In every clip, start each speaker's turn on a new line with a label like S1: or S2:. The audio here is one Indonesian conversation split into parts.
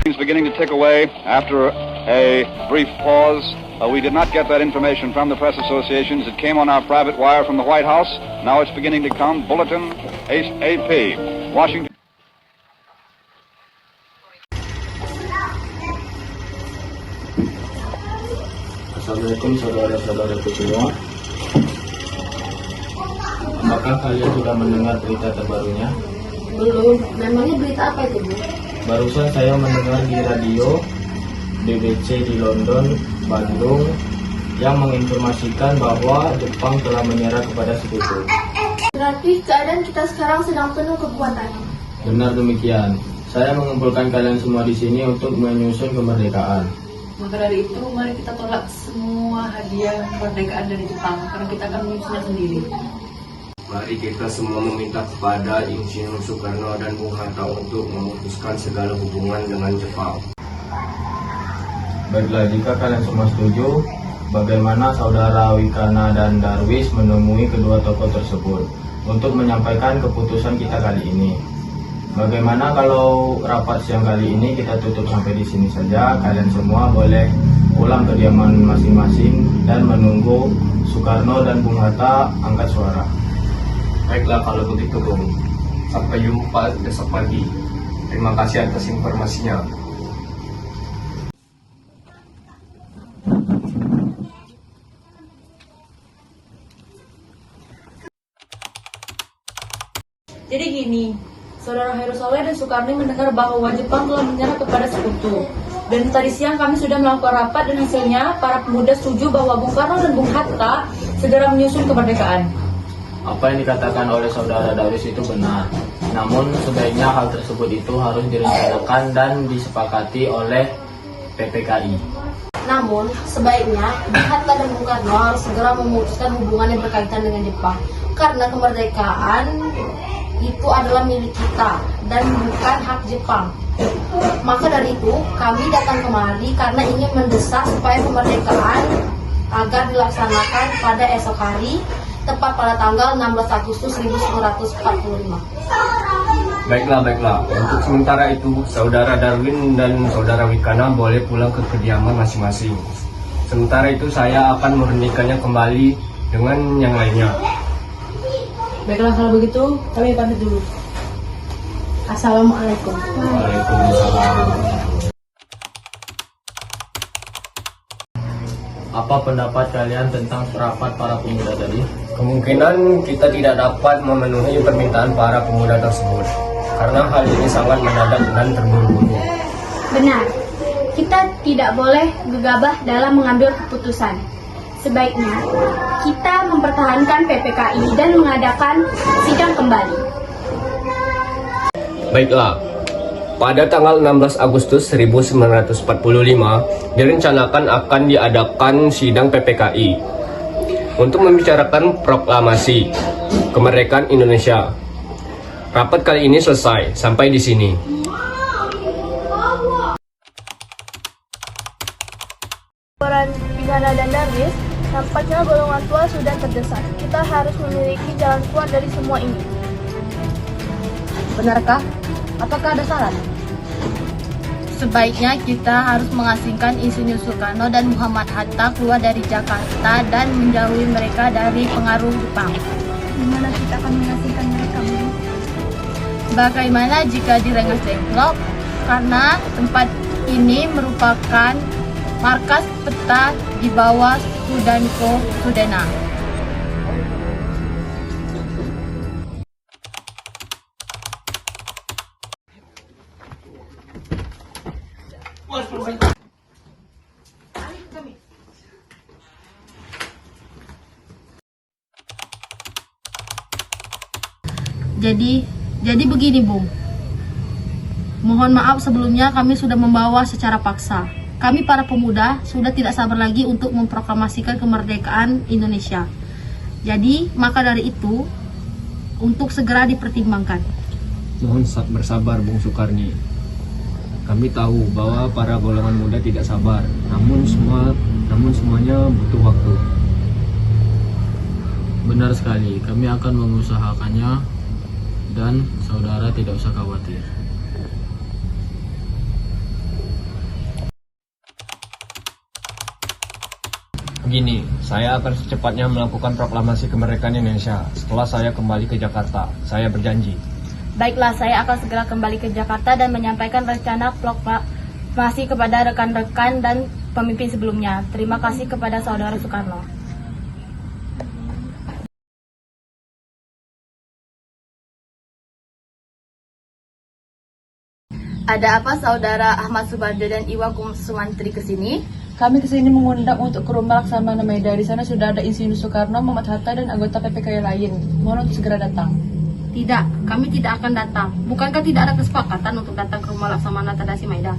S1: Things beginning to tick away after a brief pause. We did not get that information from the press associations. It came on our private wire from the White House. Now it's beginning to come. Bulletin AP. Washington.
S2: Assalamualaikum saudara-saudaraku semua. Apakah kalian sudah mendengar berita terbarunya?
S3: Belum. Memangnya berita apa itu, Bu?
S2: Barusan saya mendengar di radio BBC di London, Bandung, yang menginformasikan bahwa Jepang telah menyerah kepada sekutu.
S3: Berarti keadaan kita sekarang sedang penuh kekuatan.
S2: Benar demikian. Saya mengumpulkan kalian semua di sini untuk menyusun kemerdekaan.
S4: Maka dari itu, mari kita tolak semua hadiah kemerdekaan dari Jepang, karena kita akan menyusunnya sendiri.
S5: Mari kita semua meminta kepada Insinyur Soekarno dan Bung Hatta untuk memutuskan segala hubungan dengan Jepang.
S2: Baiklah, jika kalian semua setuju, bagaimana saudara Wikana dan Darwis menemui kedua tokoh tersebut untuk menyampaikan keputusan kita kali ini? Bagaimana kalau rapat siang kali ini kita tutup sampai di sini saja? Kalian semua boleh pulang ke kediaman masing-masing dan menunggu Soekarno dan Bung Hatta angkat suara.
S5: Baiklah kalau begitu, Bung. Sampai jumpa besok pagi. Terima kasih atas informasinya.
S4: Jadi gini, Saudara Heru Saleh dan Soekarno mendengar bahwa Jepang telah menyerah kepada sekutu. Dan tadi siang kami sudah melakukan rapat dan hasilnya para pemuda setuju bahwa Bung Karno dan Bung Hatta segera menyusun kemerdekaan.
S2: Apa yang dikatakan oleh saudara Darwis itu benar. Namun sebaiknya hal tersebut itu harus direncanakan dan disepakati oleh PPKI.
S3: Namun, sebaiknya Bung Hatta dan Bung Karno harus segera memutuskan hubungan yang berkaitan dengan Jepang. Karena kemerdekaan itu adalah milik kita dan bukan hak Jepang. Maka dari itu, kami datang kemari karena ingin mendesak supaya kemerdekaan agar dilaksanakan pada esok hari, tepat pada tanggal 16 Agustus 1945.
S5: Baiklah. Untuk sementara itu, Saudara Darwin dan Saudara Wikana boleh pulang ke kediaman masing-masing. Sementara itu, saya akan menghentikannya kembali dengan yang lainnya.
S4: Baiklah kalau begitu, kami pamit dulu.
S3: Assalamualaikum.
S2: Waalaikumsalam. Apa pendapat kalian tentang rapat para pemuda tadi?
S5: Kemungkinan kita tidak dapat memenuhi permintaan para pemuda tersebut, karena hal ini sangat mendadak dan terburu-buru.
S6: Benar, kita tidak boleh gegabah dalam mengambil keputusan. Sebaiknya kita mempertahankan PPKI dan mengadakan sidang kembali.
S5: Baiklah, pada tanggal 16 Agustus 1945 direncanakan akan diadakan sidang PPKI untuk membicarakan proklamasi kemerdekaan Indonesia. Rapat kali ini selesai sampai di sini.
S7: Laporan Wikana dan Darwis, nampaknya golongan tua sudah terdesak. Kita harus memiliki jalan keluar dari semua ini.
S4: Benarkah? Apakah ada saran?
S8: Sebaiknya kita harus mengasingkan Insinyur Soekarno dan Muhammad Hatta keluar dari Jakarta dan menjauhi mereka dari pengaruh Jepang.
S7: Gimana kita akan mengasingkan mereka, Bu?
S8: Bagaimana jika di Rengas Dengklok? Karena tempat ini merupakan markas peta di bawah Sudanko Sudena. Jadi begini, Bung. Mohon maaf sebelumnya kami sudah membawa secara paksa. Kami para pemuda sudah tidak sabar lagi untuk memproklamasikan kemerdekaan Indonesia. Jadi, maka dari itu, untuk segera dipertimbangkan.
S5: Mohon bersabar, Bung Soekarni. Kami tahu bahwa para golongan muda tidak sabar, namun semuanya butuh waktu.
S2: Benar sekali, kami akan mengusahakannya dan saudara tidak usah khawatir.
S5: Begini, saya akan secepatnya melakukan proklamasi kemerdekaan Indonesia setelah saya kembali ke Jakarta. Saya berjanji.
S6: Baiklah, saya akan segera kembali ke Jakarta dan menyampaikan rencana proklamasi kepada rekan-rekan dan pemimpin sebelumnya. Terima kasih kepada Saudara Soekarno. Ada apa Saudara Ahmad Subarjo dan Iwa Sumantri ke sini?
S4: Kami kesini mengundang untuk ke rumah Laksamana Medan. Di sana sudah ada Insinyur Soekarno, Muhammad Hatta, dan anggota PPKI lain. Mohon untuk segera datang.
S8: Tidak, kami tidak akan datang. Bukankah tidak ada kesepakatan untuk datang ke rumah Laksamana Tadasi Maeda?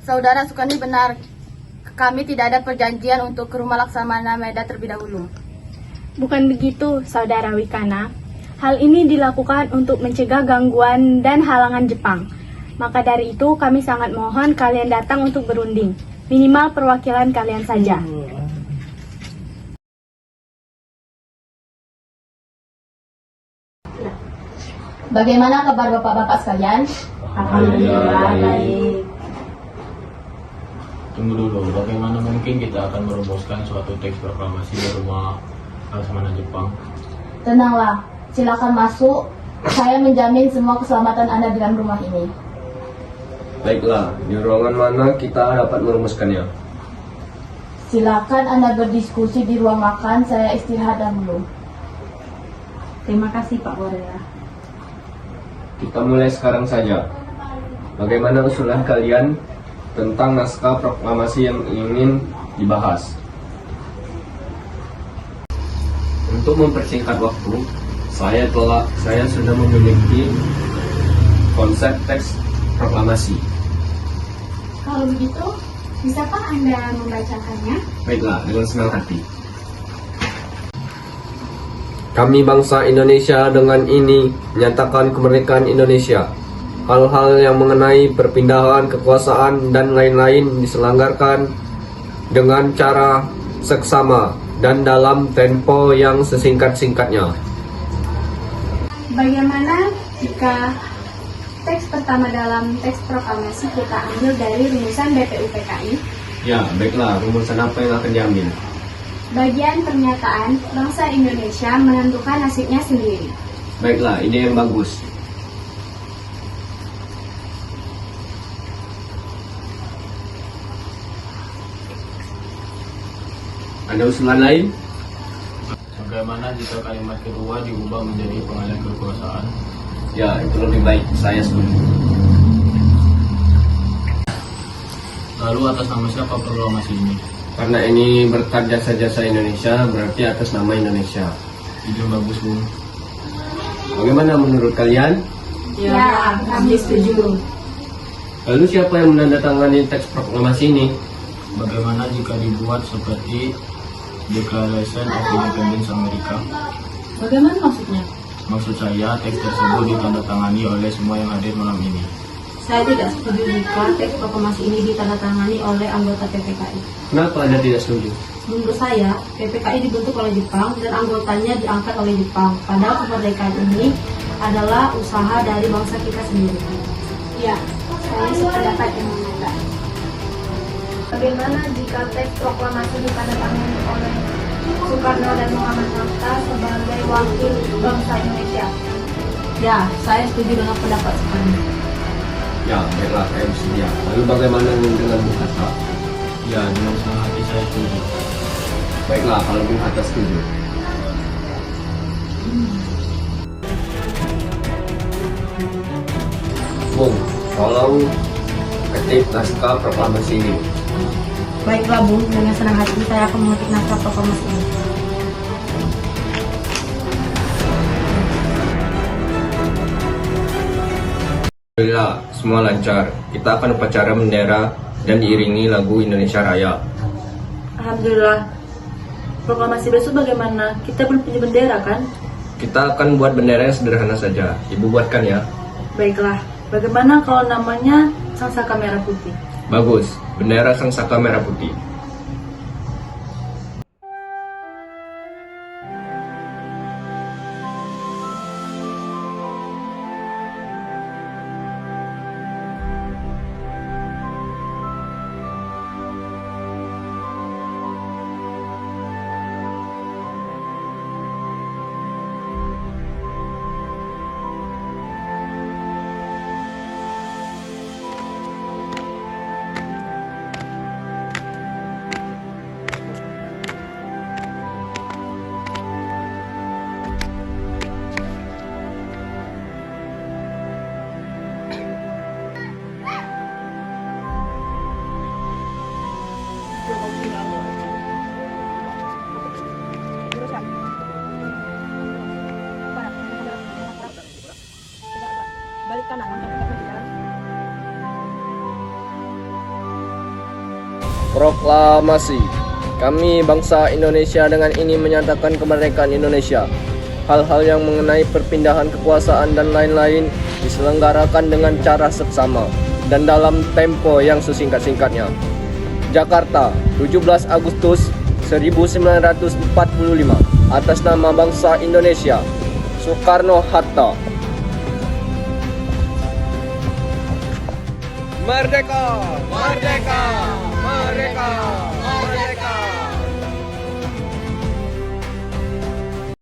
S6: Saudara Soekarno benar. Kami tidak ada perjanjian untuk ke rumah Laksamana Medan terlebih dahulu.
S7: Bukan begitu, Saudara Wikana. Hal ini dilakukan untuk mencegah gangguan dan halangan Jepang. Maka dari itu kami sangat mohon kalian datang untuk berunding. Minimal perwakilan kalian saja.
S3: Bagaimana kabar bapak-bapak sekalian?
S2: Alhamdulillah, baik. Tunggu dulu, bagaimana mungkin kita akan merumuskan suatu teks proklamasi di rumah Laksamana Jepang?
S3: Tenanglah, silakan masuk. Saya menjamin semua keselamatan Anda di dalam rumah ini.
S5: Baiklah, di ruangan mana kita dapat merumuskannya?
S3: Silakan Anda berdiskusi di ruang makan, saya istirahat dahulu.
S8: Terima kasih Pak Korea.
S5: Kita mulai sekarang saja. Bagaimana usulan kalian tentang naskah proklamasi yang ingin dibahas? Untuk mempersingkat waktu, saya sudah memiliki konsep teks proklamasi.
S6: Kalau begitu, bisakah Anda membacakannya?
S5: Baiklah, dengan senang hati. Kami bangsa Indonesia dengan ini menyatakan kemerdekaan Indonesia. Hal-hal yang mengenai perpindahan kekuasaan dan lain-lain diselenggarkan dengan cara seksama dan dalam tempo yang sesingkat-singkatnya.
S6: Bagaimana jika teks pertama dalam teks proklamasi kita ambil dari rumusan BPUPKI?
S5: Ya, baiklah. Rumusan apa yang akan diambil?
S6: Bagian pernyataan bangsa Indonesia menentukan nasibnya sendiri.
S5: Baiklah, ide yang bagus. Ada usulan lain?
S2: Bagaimana jika kalimat kedua diubah menjadi pengalihan kekuasaan?
S5: Ya, itu lebih baik. Saya setuju.
S2: Lalu atas nama siapa proklamasi ini?
S5: Karena ini berkat jasa-jasa Indonesia, berarti atas nama Indonesia.
S2: Ide bagus, Bung.
S5: Bagaimana menurut kalian?
S6: Ya, kami setuju.
S5: Lalu siapa yang menandatangani teks proklamasi ini?
S2: Bagaimana jika dibuat seperti Declaration of Independence Amerika?
S8: Bagaimana maksudnya?
S2: Maksud saya, teks tersebut ditandatangani oleh semua yang hadir malam ini.
S8: Saya tidak setuju jika teks proklamasi ini ditandatangani oleh anggota PPKI.
S5: Kenapa Anda tidak setuju?
S8: Menurut saya, PPKI dibentuk oleh Jepang dan anggotanya diangkat oleh Jepang. Padahal kemerdekaan ini adalah usaha dari bangsa kita sendiri.
S6: Ya, saya sependapat dengan Anda.
S7: Bagaimana jika teks proklamasi ditandatangani oleh Soekarno dan Muhammad Hatta sebagai wakil bangsa Indonesia?
S8: Ya, saya setuju dengan pendapat Soekarno.
S5: Ya, baiklah, saya bersedia. Lalu bagaimana dengan Bung Hatta?
S2: Ya, dengan senang hati saya setuju.
S5: Baiklah, kalau Bung Hatta setuju. Bung, tolong ketik naskah proklamasi ini.
S8: Baiklah Bung, dengan senang hati saya akan mengetik naskah proklamasi ini.
S5: Alhamdulillah, semua lancar. Kita akan upacara bendera dan diiringi lagu Indonesia Raya.
S4: Alhamdulillah. Proklamasi besok bagaimana? Kita belum punya bendera kan?
S5: Kita akan buat bendera yang sederhana saja. Ibu buatkan ya.
S4: Baiklah. Bagaimana kalau namanya Sang Saka Merah Putih?
S5: Bagus, bendera Sang Saka Merah Putih. Proklamasi. Kami bangsa Indonesia dengan ini menyatakan kemerdekaan Indonesia. Hal-hal yang mengenai perpindahan kekuasaan dan lain-lain diselenggarakan dengan cara seksama dan dalam tempo yang sesingkat-singkatnya. Jakarta, 17 Agustus 1945. Atas nama bangsa Indonesia, Soekarno-Hatta. Merdeka! Merdeka!